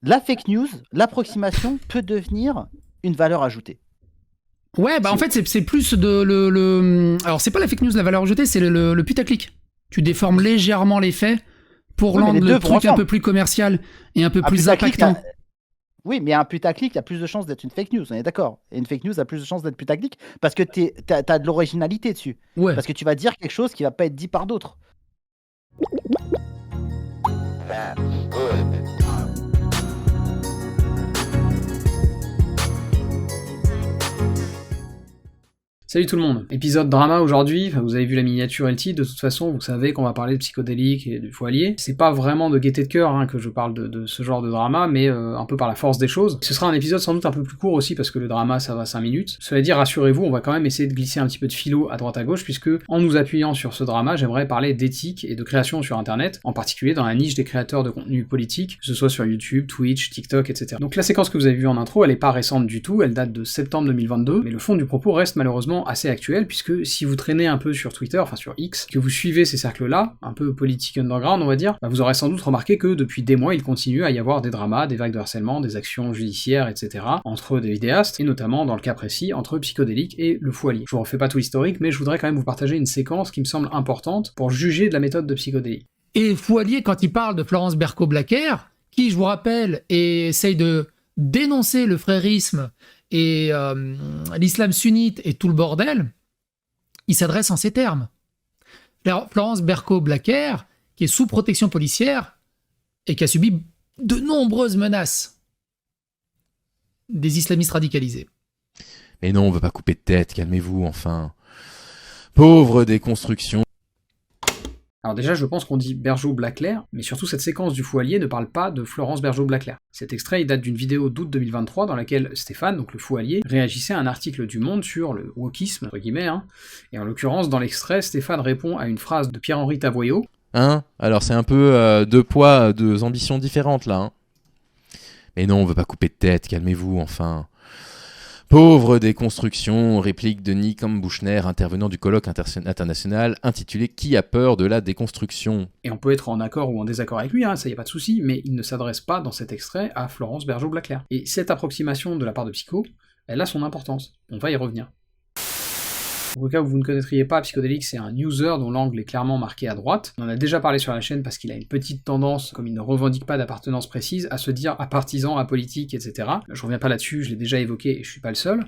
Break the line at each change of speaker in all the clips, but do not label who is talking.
la fake news, l'approximation peut devenir une valeur ajoutée.
Ouais, bah en fait, c'est plus de alors, c'est pas la fake news, la valeur ajoutée, c'est le putaclic. Tu déformes légèrement les faits pour
Oui, mais les
rendre le
deux vont
truc un
ensemble.
peu plus commercial et un peu
Un
plus
putaclic,
impactant.
oui, mais un putaclic, il a plus de chances d'être une fake news, on est d'accord. Et une fake news a plus de chances d'être putaclic parce que t'as de l'originalité dessus.
Ouais.
Parce que tu vas dire quelque chose qui va pas être dit par d'autres.
Salut tout le monde, épisode drama aujourd'hui, vous avez vu la miniature et le titre, de toute façon vous savez qu'on va parler de psychodélique et du foyer. C'est pas vraiment de gaieté de cœur que je parle de ce genre de drama, mais un peu par la force des choses. Ce sera un épisode sans doute un peu plus court aussi, parce que le drama ça va 5 minutes. Cela dit, rassurez-vous, on va quand même essayer de glisser un petit peu de philo à droite à gauche, puisque en nous appuyant sur ce drama, j'aimerais parler d'éthique et de création sur internet, en particulier dans la niche des créateurs de contenu politique, que ce soit sur YouTube, Twitch, TikTok, etc. Donc la séquence que vous avez vue en intro, elle est pas récente du tout, elle date de septembre 2022, mais le fond du propos reste malheureusement assez actuel, puisque si vous traînez un peu sur Twitter, enfin sur X, que vous suivez ces cercles-là, un peu politique underground on va dire, bah vous aurez sans doute remarqué que depuis des mois il continue à y avoir des dramas, des vagues de harcèlement, des actions judiciaires, etc. entre des vidéastes, et notamment dans le cas précis, entre Psychodélique et le Fou Allier. Je vous refais pas tout l'historique, mais je voudrais quand même vous partager une séquence qui me semble importante pour juger de la méthode de Psychodélique.
Et Fou Allier, quand il parle de Florence Berco-Blacker, qui, je vous rappelle, essaye de dénoncer le frérisme et l'islam sunnite et tout le bordel, il s'adresse en ces termes. Florence Berco-Blacker, qui est sous protection policière et qui a subi de nombreuses menaces des islamistes radicalisés.
Mais non, on veut pas couper de tête, calmez-vous, enfin. Pauvre déconstruction.
Alors déjà, je pense qu'on dit Bergeau-Blaclair, mais surtout cette séquence du Fou Allier ne parle pas de Florence Bergeau-Blaclair. Cet extrait, il date d'une vidéo d'août 2023 dans laquelle Stéphane, donc le Fou Allier, réagissait à un article du Monde sur le wokisme, entre guillemets, et en l'occurrence, dans l'extrait, Stéphane répond à une phrase de Pierre-Henri Tavoyot.
Alors c'est un peu deux poids, deux ambitions différentes là. Mais non, on veut pas couper de tête, calmez-vous, enfin. Pauvre déconstruction, réplique de Nick Bouchner, intervenant du colloque international intitulé « Qui a peur de la déconstruction ?»
Et on peut être en accord ou en désaccord avec lui, ça y a pas de souci, mais il ne s'adresse pas dans cet extrait à Florence Bergeau-Blaclair. Et cette approximation de la part de Psycho, elle a son importance. On va y revenir. Au cas où vous ne connaîtriez pas, Psychodélique, c'est un user dont l'angle est clairement marqué à droite. On en a déjà parlé sur la chaîne parce qu'il a une petite tendance, comme il ne revendique pas d'appartenance précise, à se dire apartisan, apolitique, etc. Je reviens pas là-dessus, je l'ai déjà évoqué et je suis pas le seul.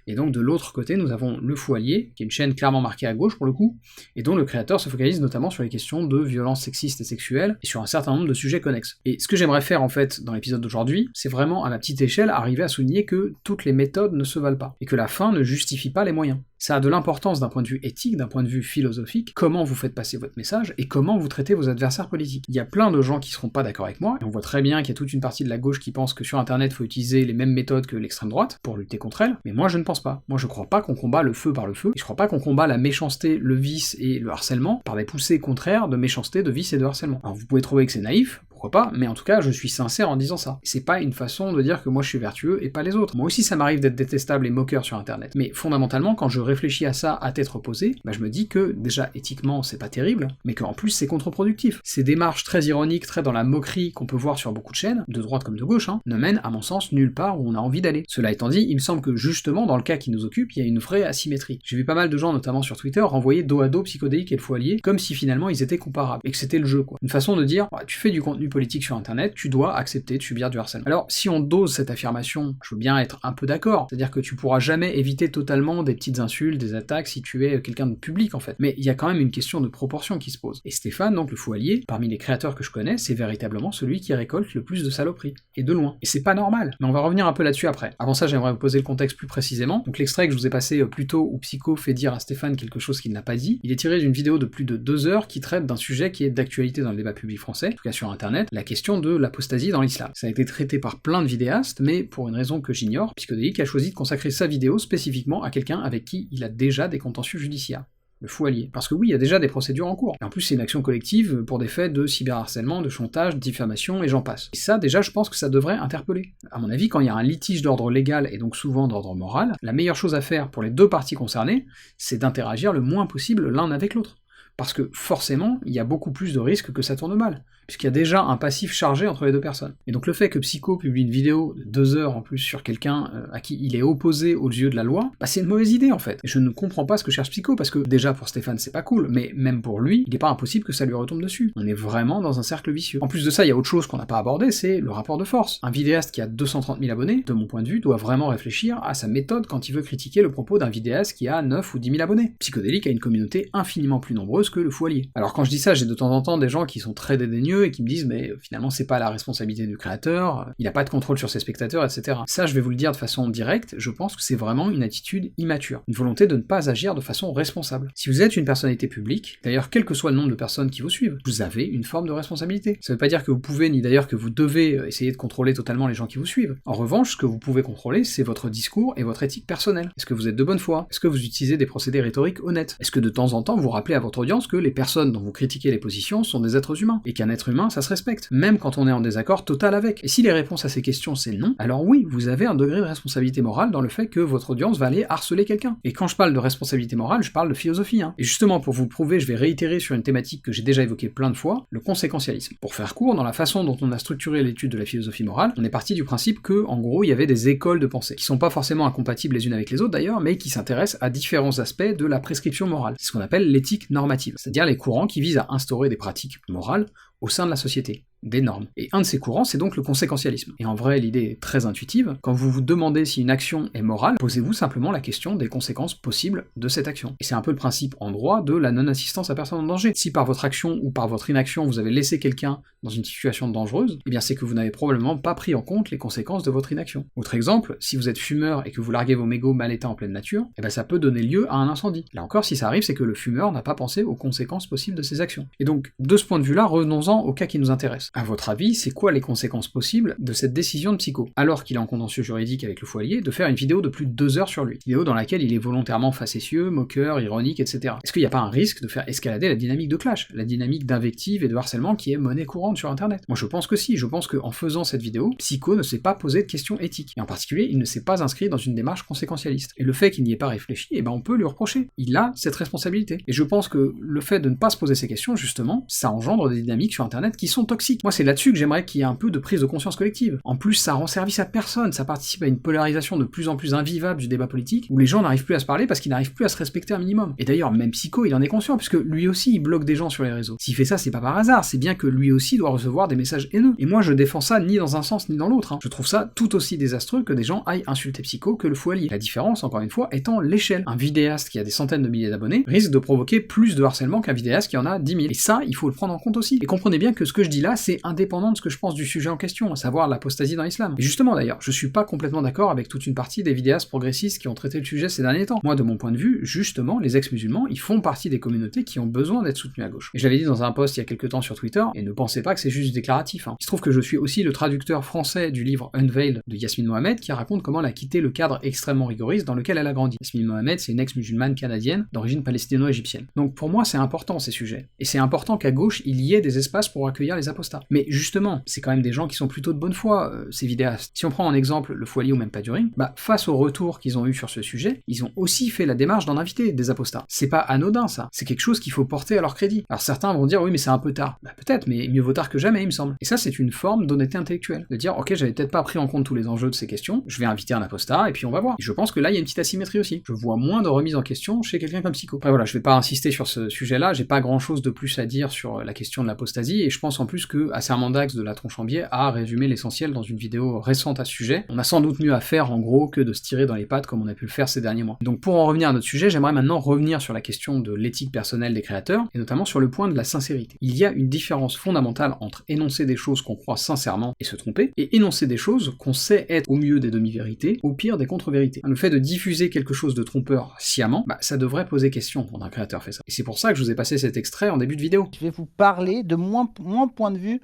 Et donc de l'autre côté, nous avons le Fou Allier, qui est une chaîne clairement marquée à gauche pour le coup, et dont le créateur se focalise notamment sur les questions de violences sexistes et sexuelles, et sur un certain nombre de sujets connexes. Et ce que j'aimerais faire en fait dans l'épisode d'aujourd'hui, c'est vraiment à ma petite échelle arriver à souligner que toutes les méthodes ne se valent pas, et que la fin ne justifie pas les moyens. Ça a de l'importance d'un point de vue éthique, d'un point de vue philosophique, comment vous faites passer votre message et comment vous traitez vos adversaires politiques. Il y a plein de gens qui seront pas d'accord avec moi, et on voit très bien qu'il y a toute une partie de la gauche qui pense que sur internet faut utiliser les mêmes méthodes que l'extrême droite pour lutter contre elle, mais moi je ne pense pas. Moi je crois pas qu'on combat le feu par le feu, et je crois pas qu'on combat la méchanceté, le vice et le harcèlement par des poussées contraires de méchanceté, de vice et de harcèlement. Alors vous pouvez trouver que c'est naïf, pourquoi pas, mais en tout cas je suis sincère en disant ça. C'est pas une façon de dire que moi je suis vertueux et pas les autres. Moi aussi ça m'arrive d'être détestable et moqueur sur internet, mais fondamentalement quand je réfléchis à ça à tête reposée, je me dis que déjà éthiquement c'est pas terrible, mais qu'en plus c'est contre-productif. Ces démarches très ironiques, très dans la moquerie qu'on peut voir sur beaucoup de chaînes, de droite comme de gauche, ne mènent à mon sens nulle part où on a envie d'aller. Cela étant dit, il me semble que justement dans le cas qui nous occupe, il y a une vraie asymétrie. J'ai vu pas mal de gens, notamment sur Twitter, renvoyer dos à dos Psychodélique et le Fou Allier, comme si finalement ils étaient comparables, et que c'était le jeu quoi. Une façon de dire, tu fais du contenu politique sur internet, tu dois accepter de subir du harcèlement. Alors si on dose cette affirmation, je veux bien être un peu d'accord, c'est-à-dire que tu pourras jamais éviter totalement des petites insultes, des attaques si tu es quelqu'un de public en fait, mais il y a quand même une question de proportion qui se pose. Et Stéphane, donc le Fou Allier, parmi les créateurs que je connais, c'est véritablement celui qui récolte le plus de saloperies, et de loin. Et c'est pas normal, mais on va revenir un peu là-dessus après. Avant ça, j'aimerais vous poser le contexte plus précisément. Donc l'extrait que je vous ai passé plus tôt où Psycho fait dire à Stéphane quelque chose qu'il n'a pas dit, il est tiré d'une vidéo de plus de 2 heures qui traite d'un sujet qui est d'actualité dans le débat public français, en tout cas sur internet, la question de l'apostasie dans l'islam. Ça a été traité par plein de vidéastes, mais pour une raison que j'ignore, Psychodélique a choisi de consacrer sa vidéo spécifiquement à quelqu'un avec qui il a déjà des contentieux judiciaires. Le Fou Allier. Parce que oui, il y a déjà des procédures en cours. Et en plus, c'est une action collective pour des faits de cyberharcèlement, de chantage, de diffamation, et j'en passe. Et ça, déjà, je pense que ça devrait interpeller. À mon avis, quand il y a un litige d'ordre légal, et donc souvent d'ordre moral, la meilleure chose à faire pour les deux parties concernées, c'est d'interagir le moins possible l'un avec l'autre. Parce que forcément, il y a beaucoup plus de risques que ça tourne mal. puisqu'il y a déjà un passif chargé entre les deux personnes. Et donc le fait que Psycho publie une vidéo de 2 heures en plus sur quelqu'un à qui il est opposé aux yeux de la loi, bah c'est une mauvaise idée en fait. Et je ne comprends pas ce que cherche Psycho, parce que déjà pour Stéphane c'est pas cool, mais même pour lui, il n'est pas impossible que ça lui retombe dessus. On est vraiment dans un cercle vicieux. En plus de ça, il y a autre chose qu'on n'a pas abordé, c'est le rapport de force. Un vidéaste qui a 230 000 abonnés, de mon point de vue, doit vraiment réfléchir à sa méthode quand il veut critiquer le propos d'un vidéaste qui a 9 ou 10 000 abonnés. Psychodélique a une communauté infiniment plus nombreuse que le Fou Allier. Alors quand je dis ça, j'ai de temps en temps des gens qui sont très dédaigneux et qui me disent mais finalement c'est pas la responsabilité du créateur, il a pas de contrôle sur ses spectateurs, etc. Ça, je vais vous le dire de façon directe, je pense que c'est vraiment une attitude immature, une volonté de ne pas agir de façon responsable. Si vous êtes une personnalité publique, d'ailleurs quel que soit le nombre de personnes qui vous suivent, vous avez une forme de responsabilité. Ça veut pas dire que vous pouvez, ni d'ailleurs que vous devez essayer de contrôler totalement les gens qui vous suivent. En revanche, ce que vous pouvez contrôler, c'est votre discours et votre éthique personnelle. Est-ce que vous êtes de bonne foi? Est-ce que vous utilisez des procédés rhétoriques honnêtes? Est-ce que de temps en temps vous rappelez à votre audience que les personnes dont vous critiquez les positions sont des êtres humains, et qu'un être humain ça se respecte, même quand on est en désaccord total avec? Et si les réponses à ces questions c'est non, alors oui, vous avez un degré de responsabilité morale dans le fait que votre audience va aller harceler quelqu'un. Et quand je parle de responsabilité morale, je parle de philosophie, hein. Et justement, pour vous le prouver, je vais réitérer sur une thématique que j'ai déjà évoquée plein de fois, le conséquentialisme. Pour faire court, dans la façon dont on a structuré l'étude de la philosophie morale, on est parti du principe que, en gros, il y avait des écoles de pensée, qui sont pas forcément incompatibles les unes avec les autres d'ailleurs, mais qui s'intéressent à différents aspects de la prescription morale. C'est ce qu'on appelle l'éthique normative, c'est-à-dire les courants qui visent à instaurer des pratiques morales au sein de la société, des normes. Et un de ces courants, c'est donc le conséquentialisme. Et en vrai, l'idée est très intuitive. Quand vous vous demandez si une action est morale, posez-vous simplement la question des conséquences possibles de cette action. Et c'est un peu le principe en droit de la non-assistance à personne en danger. Si par votre action ou par votre inaction, vous avez laissé quelqu'un dans une situation dangereuse, eh bien c'est que vous n'avez probablement pas pris en compte les conséquences de votre inaction. Autre exemple, si vous êtes fumeur et que vous larguez vos mégots mal éteints en pleine nature, eh bien ça peut donner lieu à un incendie. Là encore, si ça arrive, c'est que le fumeur n'a pas pensé aux conséquences possibles de ses actions. Et donc, de ce point de vue-là, revenons-en au cas qui nous intéresse. À votre avis, c'est quoi les conséquences possibles de cette décision de Psycho, alors qu'il est en contentieux juridique avec le Fou Allier, de faire une vidéo de plus de 2 heures sur lui, vidéo dans laquelle il est volontairement facétieux, moqueur, ironique, etc. Est-ce qu'il n'y a pas un risque de faire escalader la dynamique de clash, la dynamique d'invective et de harcèlement qui est monnaie courante sur internet? Moi je pense que si, je pense qu'en faisant cette vidéo, Psycho ne s'est pas posé de questions éthiques, et en particulier il ne s'est pas inscrit dans une démarche conséquentialiste. Et le fait qu'il n'y ait pas réfléchi, eh ben on peut lui reprocher. Il a cette responsabilité. Et je pense que le fait de ne pas se poser ces questions, justement, ça engendre des dynamiques sur internet qui sont toxiques. Moi c'est là-dessus que j'aimerais qu'il y ait un peu de prise de conscience collective. En plus, ça rend service à personne, ça participe à une polarisation de plus en plus invivable du débat politique, où les gens n'arrivent plus à se parler parce qu'ils n'arrivent plus à se respecter un minimum. Et d'ailleurs, même Psycho, il en est conscient, puisque lui aussi, il bloque des gens sur les réseaux. S'il fait ça, c'est pas par hasard, c'est bien que lui aussi doit recevoir des messages haineux. Et moi, je défends ça ni dans un sens ni dans l'autre, hein. Je trouve ça tout aussi désastreux que des gens aillent insulter Psycho que le Fou Allier. La différence, encore une fois, étant l'échelle. Un vidéaste qui a des centaines de milliers d'abonnés risque de provoquer plus de harcèlement qu'un vidéaste qui en a 10 000. Et ça, il faut le prendre en compte aussi. Et comprenez bien que ce que je dis là, c'est indépendant de ce que je pense du sujet en question, à savoir l'apostasie dans l'islam. Et justement d'ailleurs, je suis pas complètement d'accord avec toute une partie des vidéastes progressistes qui ont traité le sujet ces derniers temps. Moi, de mon point de vue, justement, les ex-musulmans, ils font partie des communautés qui ont besoin d'être soutenus à gauche. Et j'avais dit dans un post il y a quelques temps sur Twitter, et ne pensez pas que c'est juste déclaratif, hein. Il se trouve que je suis aussi le traducteur français du livre Unveiled de Yasmine Mohamed, qui raconte comment elle a quitté le cadre extrêmement rigoriste dans lequel elle a grandi. Yasmine Mohamed, c'est une ex-musulmane canadienne d'origine palestino-égyptienne. Donc pour moi, c'est important ces sujets. Et c'est important qu'à gauche, il y ait des espaces pour accueillir les apostats. Mais justement, c'est quand même des gens qui sont plutôt de bonne foi, ces vidéastes. Si on prend en exemple le Fou Allier ou même Paduring, bah face au retour qu'ils ont eu sur ce sujet, ils ont aussi fait la démarche d'en inviter des apostats. C'est pas anodin ça, c'est quelque chose qu'il faut porter à leur crédit. Alors certains vont dire oui mais c'est un peu tard. Bah peut-être, mais mieux vaut tard que jamais il me semble. Et ça c'est une forme d'honnêteté intellectuelle. De dire ok j'avais peut-être pas pris en compte tous les enjeux de ces questions, je vais inviter un apostat et puis on va voir. Et je pense que là il y a une petite asymétrie aussi. Je vois moins de remise en question chez quelqu'un comme Psycho. Après voilà, je vais pas insister sur ce sujet-là, j'ai pas grand chose de plus à dire sur la question de l'apostasie, et je pense en plus que Asserment d'Axe de la Tronchambier a résumé l'essentiel dans une vidéo récente à ce sujet. On a sans doute mieux à faire en gros que de se tirer dans les pattes comme on a pu le faire ces derniers mois. Donc pour en revenir à notre sujet, j'aimerais maintenant revenir sur la question de l'éthique personnelle des créateurs, et notamment sur le point de la sincérité. Il y a une différence fondamentale entre énoncer des choses qu'on croit sincèrement et se tromper, et énoncer des choses qu'on sait être au mieux des demi-vérités, au pire des contre-vérités. Le fait de diffuser quelque chose de trompeur sciemment, bah ça devrait poser question quand un créateur fait ça. Et c'est pour ça que je vous ai passé cet extrait en début de vidéo.
Je vais vous parler de mon point de vue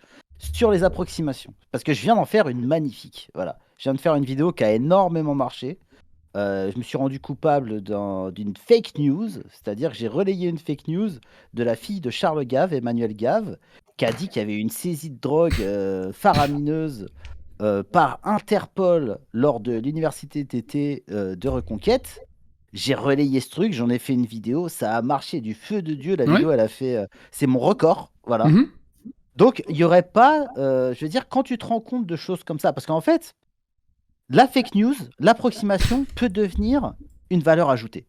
sur les approximations, parce que je viens d'en faire une magnifique. Voilà, je viens de faire une vidéo qui a énormément marché. Je me suis rendu coupable d'une fake news, c'est-à-dire que j'ai relayé une fake news de la fille de Charles Gave, Emmanuel Gave, qui a dit qu'il y avait eu une saisie de drogue faramineuse par Interpol lors de l'université d'été de Reconquête. J'ai relayé ce truc, j'en ai fait une vidéo, ça a marché du feu de Dieu, la vidéo elle a fait... c'est mon record, voilà. Donc, il n'y aurait pas, je veux dire, quand tu te rends compte de choses comme ça, parce qu'en fait, la fake news, l'approximation peut devenir une valeur ajoutée.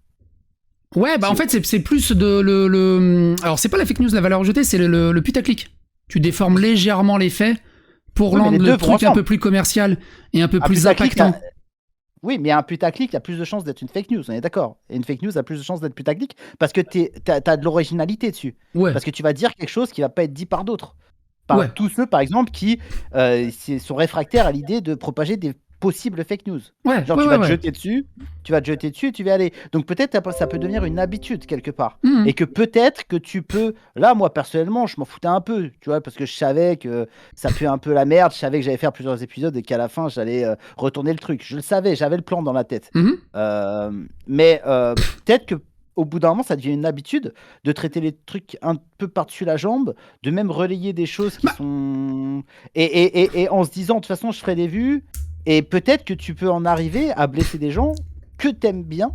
Ouais, bah en fait, c'est plus alors, c'est pas la fake news, la valeur ajoutée, c'est le putaclic. Tu déformes légèrement les faits pour
Oui, mais les
rendre
deux
le
vont
truc un
ensemble.
peu plus commercial et un peu
Un
plus
putaclic,
impactant.
Oui, mais un putaclic a plus de chances d'être une fake news, on est d'accord. Et une fake news a plus de chances d'être putaclic parce que t'as de l'originalité dessus.
Ouais,
Parce que tu vas dire quelque chose qui va pas être dit par d'autres.
ouais,
Par tous ceux, par exemple, qui sont réfractaires à l'idée de propager des possibles fake news.
ouais,
Genre,
ouais,
tu
ouais,
vas te
ouais.
jeter dessus, et tu vas aller. Donc, peut-être ça peut devenir une habitude quelque part.
Mhm.
Et que peut-être que tu peux. Là, moi, personnellement, je m'en foutais un peu, tu vois, parce que je savais que ça puait un peu la merde. Je savais que j'allais faire plusieurs épisodes et qu'à la fin, j'allais retourner le truc. Je le savais, j'avais le plan dans la tête.
Mhm.
Mais peut-être que au bout d'un moment, ça devient une habitude de traiter les trucs un peu par-dessus la jambe, de même relayer des choses qui
Bah,
sont. Et en se disant, de toute façon, je ferai des vues. Et peut-être que tu peux en arriver à blesser des gens que t'aimes bien,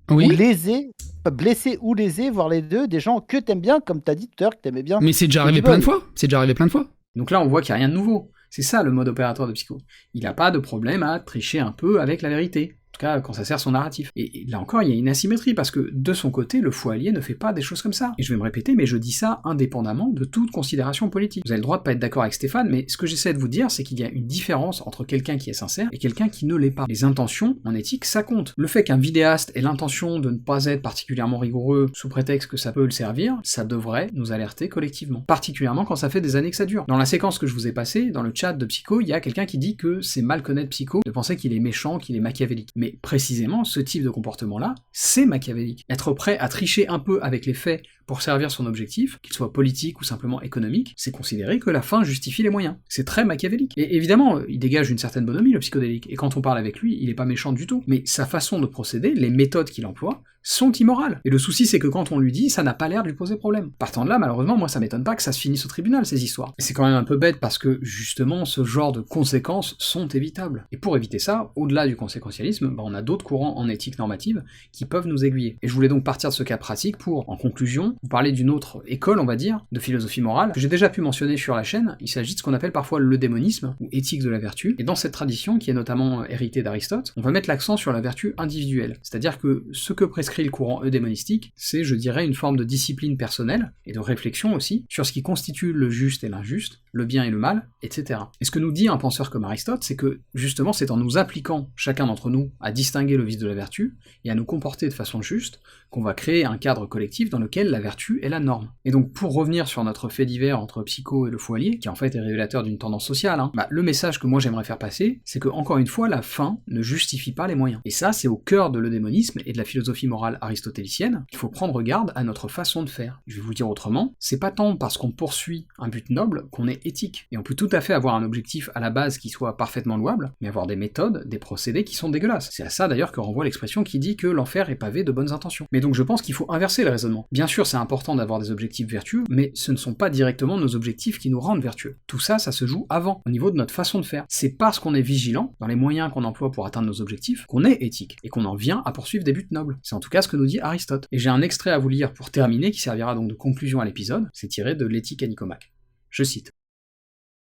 ou
oui,
léser, blesser ou léser, voire les deux, des gens que t'aimes bien, comme t'as dit tout à l'heure que t'aimais bien
mais c'est déjà
Teddy
arrivé plein de
Boy.
fois. C'est déjà arrivé plein de fois.
Donc là, on voit qu'il n'y a rien de nouveau. C'est ça le mode opératoire de Psycho. Il n'a pas de problème à tricher un peu avec la vérité. En tout cas, quand ça sert son narratif. Et là encore, il y a une asymétrie, parce que de son côté, le fou allié ne fait pas des choses comme ça. Et je vais me répéter, mais je dis ça indépendamment de toute considération politique. Vous avez le droit de pas être d'accord avec Stéphane, mais ce que j'essaie de vous dire, c'est qu'il y a une différence entre quelqu'un qui est sincère et quelqu'un qui ne l'est pas. Les intentions, en éthique, ça compte. Le fait qu'un vidéaste ait l'intention de ne pas être particulièrement rigoureux sous prétexte que ça peut le servir, ça devrait nous alerter collectivement. Particulièrement quand ça fait des années que ça dure. Dans la séquence que je vous ai passée, dans le chat de Psycho, il y a quelqu'un qui dit que c'est mal connaître Psycho de penser qu'il est méchant, qu'il est machiavélique. Mais précisément, ce type de comportement-là, c'est machiavélique. Être prêt à tricher un peu avec les faits pour servir son objectif, qu'il soit politique ou simplement économique, c'est considérer que la fin justifie les moyens. C'est très machiavélique. Et évidemment, il dégage une certaine bonhomie, le psychodélique, et quand on parle avec lui, il est pas méchant du tout. Mais sa façon de procéder, les méthodes qu'il emploie, sont immorales. Et le souci, c'est que quand on lui dit, ça n'a pas l'air de lui poser problème. Partant de là, malheureusement, moi ça m'étonne pas que ça se finisse au tribunal, ces histoires. Et c'est quand même un peu bête parce que, justement, ce genre de conséquences sont évitables. Et pour éviter ça, au-delà du conséquentialisme, on a d'autres courants en éthique normative qui peuvent nous aiguiller. Et je voulais donc partir de ce cas pratique pour, en conclusion, vous parler d'une autre école, on va dire, de philosophie morale, que j'ai déjà pu mentionner sur la chaîne. Il s'agit de ce qu'on appelle parfois le démonisme, ou éthique de la vertu. Et dans cette tradition, qui est notamment héritée d'Aristote, on va mettre l'accent sur la vertu individuelle. C'est-à-dire que ce que prescrit le courant eudémonistique, c'est, je dirais, une forme de discipline personnelle, et de réflexion aussi, sur ce qui constitue le juste et l'injuste, le bien et le mal, etc. Et ce que nous dit un penseur comme Aristote, c'est que, justement, c'est en nous appliquant, chacun d'entre nous, à distinguer le vice de la vertu, et à nous comporter de façon juste, qu'on va créer un cadre collectif dans lequel la vertu est la norme. Et donc, pour revenir sur notre fait divers entre Psycho et le fou allié, qui en fait est révélateur d'une tendance sociale, le message que moi j'aimerais faire passer, c'est que, encore une fois, la fin ne justifie pas les moyens. Et ça, c'est au cœur de l'eudémonisme et de la philosophie morale aristotélicienne, il faut prendre garde à notre façon de faire. Je vais vous dire autrement, c'est pas tant parce qu'on poursuit un but noble qu'on est éthique. Et on peut tout à fait avoir un objectif à la base qui soit parfaitement louable, mais avoir des méthodes, des procédés qui sont dégueulasses. C'est à ça d'ailleurs que renvoie l'expression qui dit que l'enfer est pavé de bonnes intentions. Mais donc je pense qu'il faut inverser le raisonnement. Bien sûr, c'est important d'avoir des objectifs vertueux, mais ce ne sont pas directement nos objectifs qui nous rendent vertueux. Tout ça, ça se joue avant, au niveau de notre façon de faire. C'est parce qu'on est vigilant, dans les moyens qu'on emploie pour atteindre nos objectifs, qu'on est éthique, et qu'on en vient à poursuivre des buts nobles. C'est en tout cas ce que nous dit Aristote. Et j'ai un extrait à vous lire pour terminer, qui servira donc de conclusion à l'épisode, c'est tiré de l'Éthique à Nicomaque. Je cite.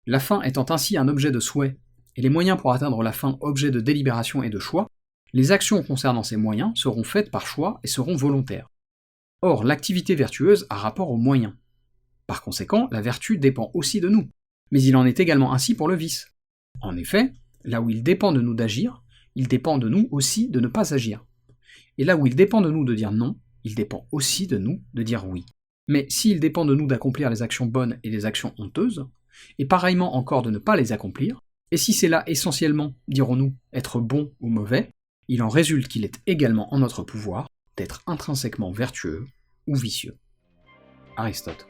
La fin étant ainsi un objet de souhait, et les moyens pour atteindre la fin objet de délibération et de choix, les actions concernant ces moyens seront faites par choix et seront volontaires. Or, l'activité vertueuse a rapport aux moyens. Par conséquent, la vertu dépend aussi de nous, mais il en est également ainsi pour le vice. En effet, là où il dépend de nous d'agir, il dépend de nous aussi de ne pas agir. Et là où il dépend de nous de dire non, il dépend aussi de nous de dire oui. Mais s'il dépend de nous d'accomplir les actions bonnes et les actions honteuses, et pareillement encore de ne pas les accomplir, et si c'est là essentiellement, dirons-nous, être bon ou mauvais, il en résulte qu'il est également en notre pouvoir d'être intrinsèquement vertueux ou vicieux. Aristote.